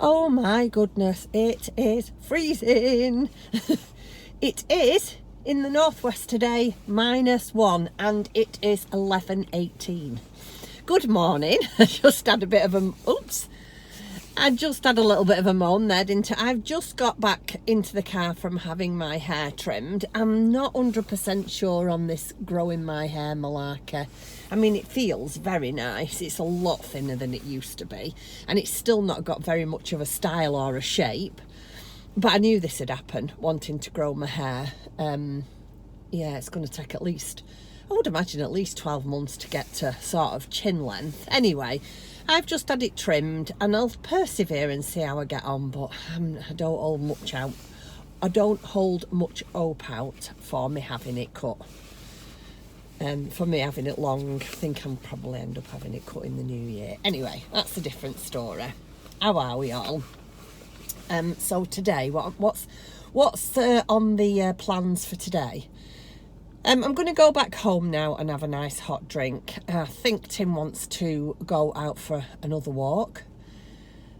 Oh my goodness, it is freezing. It is in the northwest today, -1, and it is 11:18. Good morning. I just had a little bit of a moan there, didn't I? I've just got back into the car from having my hair trimmed. I'm not 100% sure on this growing my hair malarkey. I mean, it feels very nice. It's a lot thinner than it used to be, and it's still not got very much of a style or a shape. But I knew this had happened, wanting to grow my hair. Yeah, it's going to take I would imagine at least 12 months to get to sort of chin length. Anyway, I've just had it trimmed and I'll persevere and see how I get on, but I don't hold much out. I don't hold much hope out for me having it cut. For me having it long, I think I'll probably end up having it cut in the new year. Anyway, that's a different story. How are we all? So today, what's on the plans for today? I'm going to go back home now and have a nice hot drink. I think Tim wants to go out for another walk.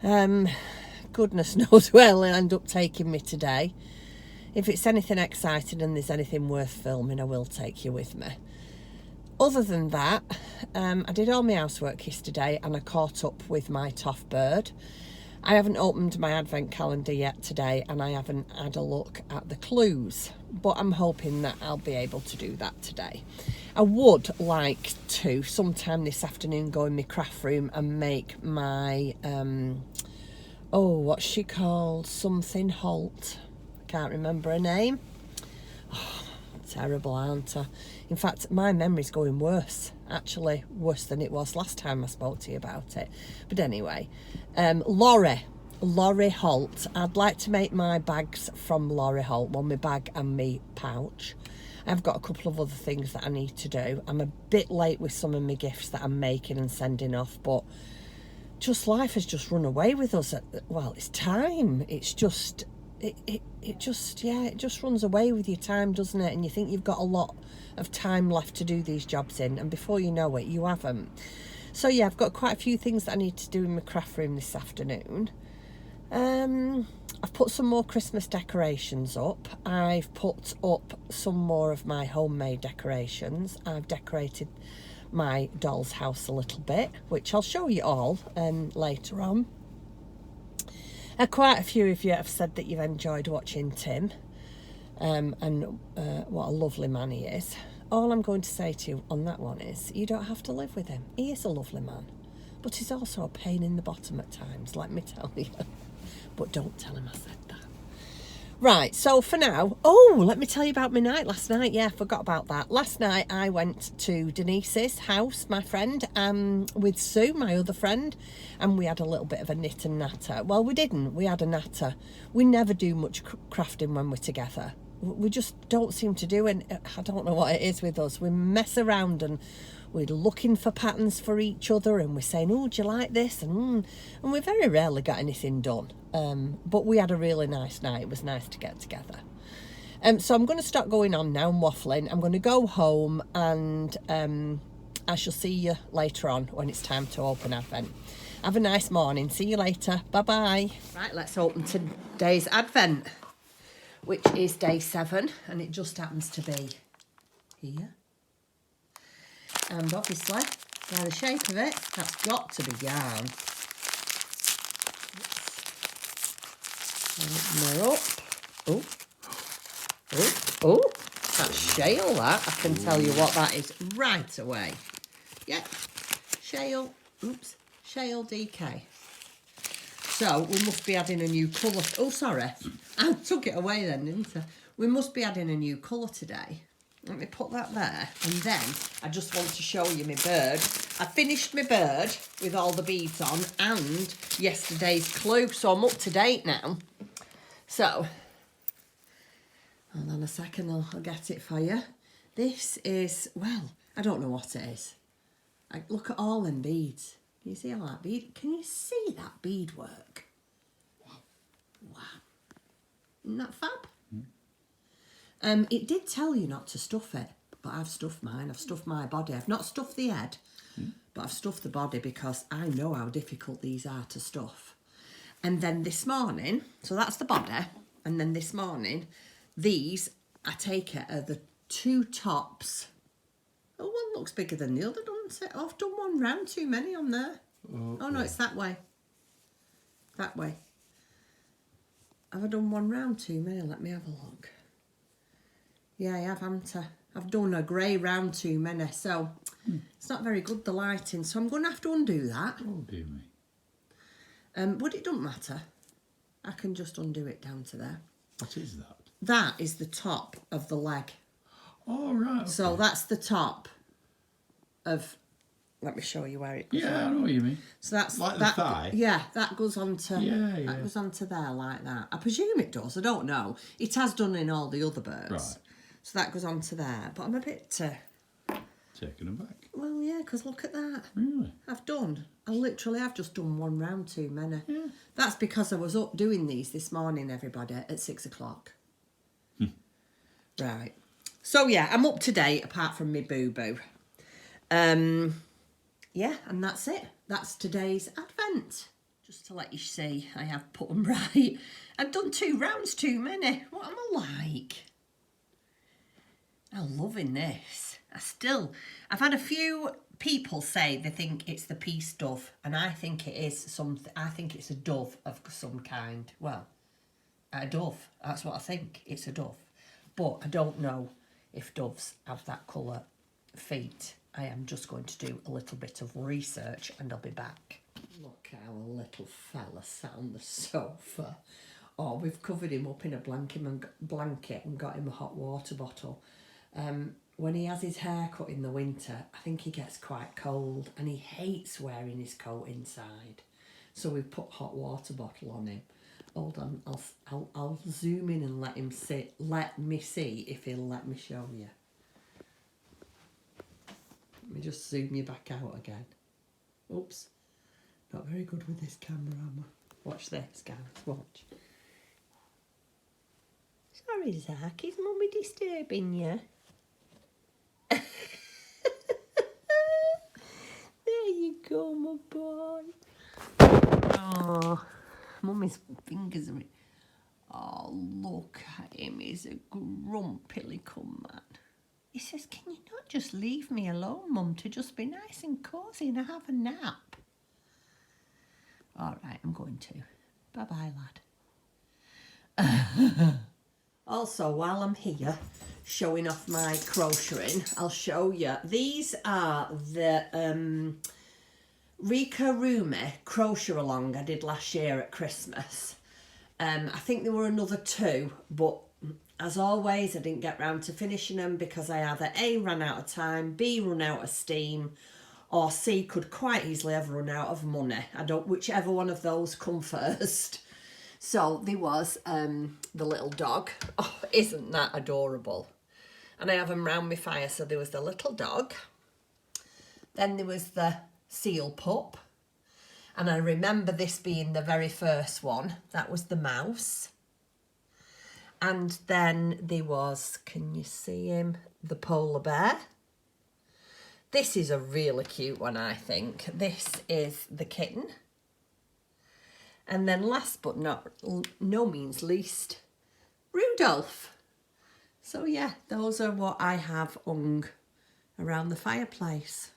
Goodness knows where he'll end up taking me today. If it's anything exciting and there's anything worth filming, I will take you with me. Other than that, I did all my housework yesterday and I caught up with my toff bird. I haven't opened my advent calendar yet today and I haven't had a look at the clues, but I'm hoping that I'll be able to do that today. I would like to sometime this afternoon go in my craft room and make my, what's she called? Something Holt. I can't remember her name. Oh, terrible, aren't I? In fact, my memory's going worse, actually worse than it was last time I spoke to you about it. But anyway, Laurie Holt. I'd like to make my bags from Laurie Holt, well, my bag and my pouch. I've got a couple of other things that I need to do. I'm a bit late with some of my gifts that I'm making and sending off, but just life has just run away with us. Well, it's time. It's just... It just runs away with your time, doesn't it? And you think you've got a lot of time left to do these jobs in, and before you know it, you haven't. So yeah, I've got quite a few things that I need to do in my craft room this afternoon. I've put some more Christmas decorations up. I've put up some more of my homemade decorations. I've decorated my doll's house a little bit, which I'll show you all later on. Quite a few of you have said that you've enjoyed watching Tim and what a lovely man he is. All I'm going to say to you on that one is you don't have to live with him. He is a lovely man, but he's also a pain in the bottom at times, let me tell you. But don't tell him I said that. Right, so for now, let me tell you about my night last night. Yeah, I forgot about that. Last night I went to Denise's house, my friend, with Sue, my other friend, and we had a little bit of a knit and natter. Well, we didn't. We had a natter. We never do much crafting when we're together. We just don't seem to do it. I don't know what it is with us. We mess around and we're looking for patterns for each other and we're saying, oh, do you like this? And we very rarely got anything done. But we had a really nice night. It was nice to get together. So I'm going to start going on now and waffling. I'm going to go home and I shall see you later on when it's time to open Advent. Have a nice morning. See you later. Bye-bye. Right, let's open today's Advent, which is day 7, and it just happens to be here. And obviously, by the shape of it, that's got to be yarn. Open her up. Oh, that's shale, that. I can tell you what that is right away. Yep, shale DK. So, we must be adding a new colour. Oh, sorry. I took it away then, didn't I? We must be adding a new colour today. Let me put that there. And then, I just want to show you my bird. I finished my bird with all the beads on and yesterday's clue. So, I'm up to date now. So, hold on a second, I'll get it for you. This is, well, I don't know what it is. Look at all them beads. Can you see all that bead? Can you see that beadwork? Wow. Isn't that fab? It did tell you not to stuff it, but I've stuffed mine. I've stuffed my body. I've not stuffed the head, but I've stuffed the body because I know how difficult these are to stuff. And then this morning, so that's the body, and then this morning, these, I take it, are the two tops. Oh, one looks bigger than the other, doesn't it? Oh, I've done one round too many on there. Oh no, it's that way. That way. Have I done one round too many? Let me have a look. Yeah, I have, haven't I? I've done a grey round too many, so it's not very good, the lighting. So I'm going to have to undo that. Oh, dear me. But it doesn't matter. I can just undo it down to there. What is that? That is the top of the leg. Oh, right. Okay. So that's the top of... Let me show you where it goes. Yeah, I know what you mean. So that's like that, the thigh. Yeah, that goes onto. Yeah. That goes onto there like that. I presume it does. I don't know. It has done in all the other birds. Right. So that goes onto there. But I'm a bit. Taken aback. Well, yeah, because look at that. Really? I literally have just done one round too many. Yeah. That's because I was up doing these this morning, everybody, at 6 o'clock. Right. So yeah, I'm up to date apart from my boo-boo. Yeah, and that's it. That's today's advent. Just to let you see, I have put them right. I've done 2 rounds too many. What am I like? I'm loving this. I've had a few people say they think it's the peace dove, and I think it is something. I think it's a dove of some kind. Well, a dove. That's what I think. It's a dove. But I don't know if doves have that colour feet. I am just going to do a little bit of research and I'll be back. Look how a little fella sat on the sofa. Oh, we've covered him up in a blanket and got him a hot water bottle. When he has his hair cut in the winter, I think he gets quite cold and he hates wearing his coat inside. So we've put hot water bottle on him. Hold on, I'll zoom in and let him sit. Let me see if he'll let me show you. Let me just zoom you back out again. Oops. Not very good with this camera, am I? Watch this, guys. Watch. Sorry, Zach. Is Mummy disturbing you? There you go, my boy. Oh, Mummy's fingers are... Oh, look at him. He's a grumpy little man. He says, can you not just leave me alone, Mum, to just be nice and cosy and have a nap? All right, I'm going to. Bye-bye, lad. Also, while I'm here showing off my crocheting, I'll show you. These are the Rika Rumi crochet along I did last year at Christmas. I think there were another 2, but as always, I didn't get round to finishing them because I either A, ran out of time, B, run out of steam, or C, could quite easily have run out of money. Whichever one of those come first. So there was the little dog. Oh, isn't that adorable? And I have them round my fire. So there was the little dog. Then there was the seal pup. And I remember this being the very first one. That was the mouse. And then there was, can you see him? The polar bear. This is a really cute one, I think. This is the kitten. And then last but no means least, Rudolph. So yeah, those are what I have hung around the fireplace.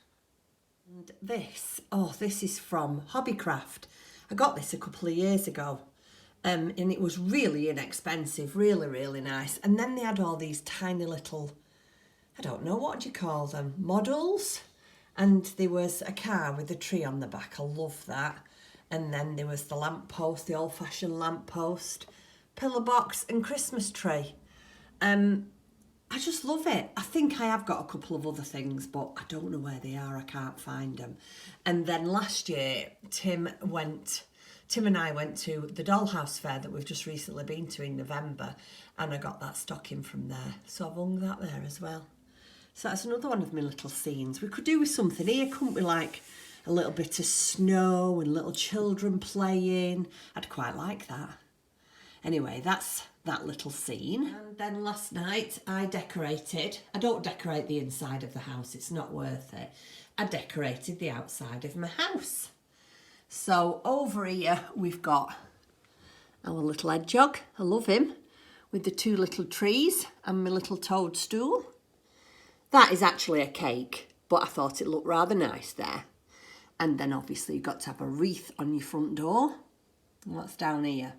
And this is from Hobbycraft. I got this a couple of years ago. And it was really inexpensive, really, really nice. And then they had all these tiny little, I don't know, what do you call them, models? And there was a car with a tree on the back. I love that. And then there was the lamppost, the old-fashioned lamppost, pillar box and Christmas tree. I just love it. I think I have got a couple of other things, but I don't know where they are. I can't find them. And then last year, Tim and I went to the Dollhouse Fair that we've just recently been to in November, and I got that stocking from there. So I've hung that there as well. So that's another one of my little scenes. We could do with something here, couldn't we? Like a little bit of snow and little children playing. I'd quite like that. Anyway, that's that little scene. And then last night I decorated. I don't decorate the inside of the house. It's not worth it. I decorated the outside of my house. So over here we've got Our little hedgehog, I love him, with the two little trees and my little toadstool. That is actually a cake, but I thought it looked rather nice there. And then obviously you've got to have a wreath on your front door. What's down here?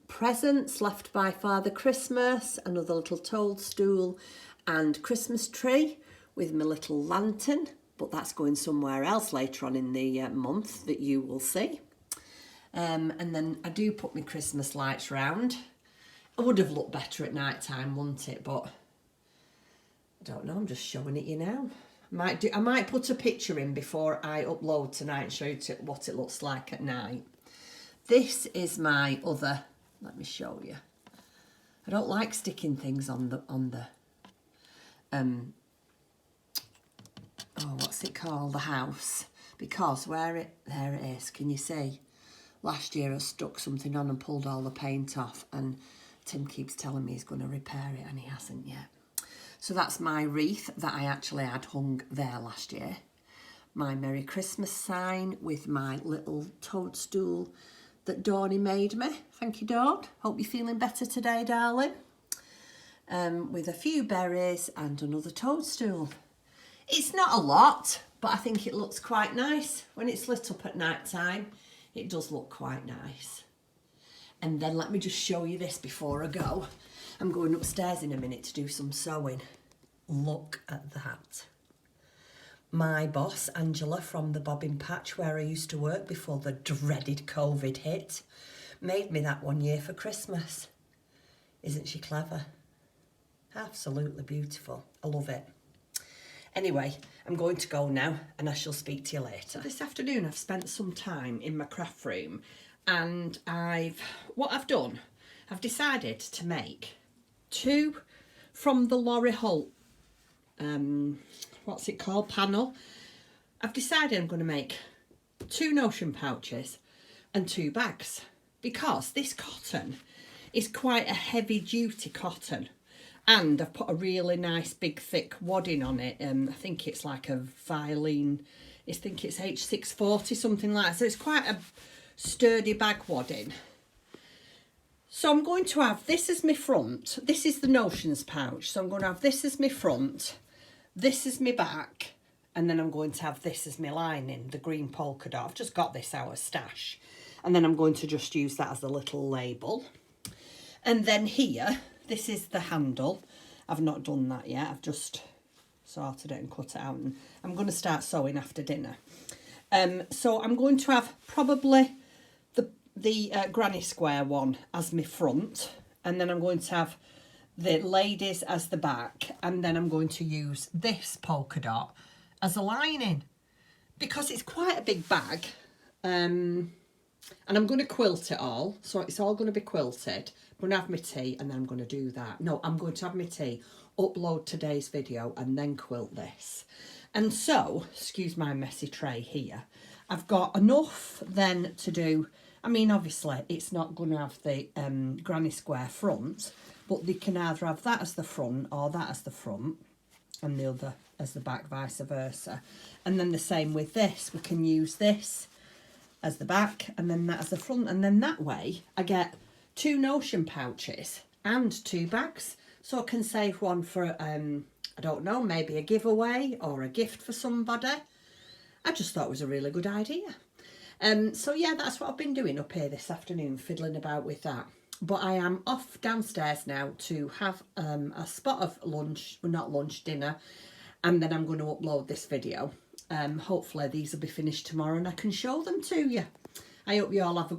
Presents left by Father Christmas, another little toadstool and Christmas tree with my little lantern, but that's going somewhere else later on in the month that you will see. And then I do put my Christmas lights round. It would have looked better at night time, wouldn't it? But I don't know, I'm just showing it you now. I might put a picture in before I upload tonight and show you what it looks like at night. This is my other, let me show you. I don't like sticking things on the what's it called, the house, because there it is, can you see? Last year I stuck something on and pulled all the paint off, and Tim keeps telling me he's going to repair it and he hasn't yet. So that's my wreath that I actually had hung there last year. My Merry Christmas sign with my little toadstool that Dawny made me. Thank you, Dawn. Hope you're feeling better today, darling. With a few berries and another toadstool. It's not a lot, but I think it looks quite nice. When it's lit up at night time, it does look quite nice. And then let me just show you this before I go. I'm going upstairs in a minute to do some sewing. Look at that. My boss, Angela, from the bobbin patch where I used to work before the dreaded COVID hit, made me that one year for Christmas. Isn't she clever? Absolutely beautiful. I love it. Anyway, I'm going to go now and I shall speak to you later. This afternoon I've spent some time in my craft room, and what I've done, I've decided to make two from the Lorry Holt, what's it called, panel. I've decided I'm going to make 2 notion pouches and 2 bags, because this cotton is quite a heavy duty cotton, and I've put a really nice big thick wadding on it. I think it's like a Vilene, I think it's H640, something like that. So it's quite a sturdy bag wadding. So I'm going to have this as my front. This is the notions pouch. So I'm going to have this as my front, this is my back, and then I'm going to have this as my lining, the green polka dot. I've just got this out of stash. And then I'm going to just use that as a little label. And then here, this is the handle. I've not done that yet. I've just sorted it and cut it out. And I'm going to start sewing after dinner. So I'm going to have probably the granny square one as my front, and then I'm going to have the ladies as the back, and then I'm going to use this polka dot as a lining, because it's quite a big bag, and I'm going to quilt it all, so it's all going to be quilted. I'm going to have my tea and then I'm going to do that. No, I'm going to have my tea, upload today's video and then quilt this. And so, excuse my messy tray here, I've got enough then to do. I mean, obviously, it's not going to have the granny square front, but they can either have that as the front or that as the front and the other as the back, vice versa. And then the same with this. We can use this as the back and then that as the front. And then that way, I get 2 notion pouches and 2 bags. So I can save one for, I don't know, maybe a giveaway or a gift for somebody. I just thought it was a really good idea. So yeah, that's what I've been doing up here this afternoon, fiddling about with that. But I am off downstairs now to have a spot of lunch, well, not lunch, dinner, and then I'm going to upload this video. Hopefully these will be finished tomorrow and I can show them to you. I hope you all have a,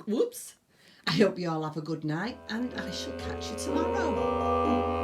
I hope you all have a good night, and I shall catch you tomorrow.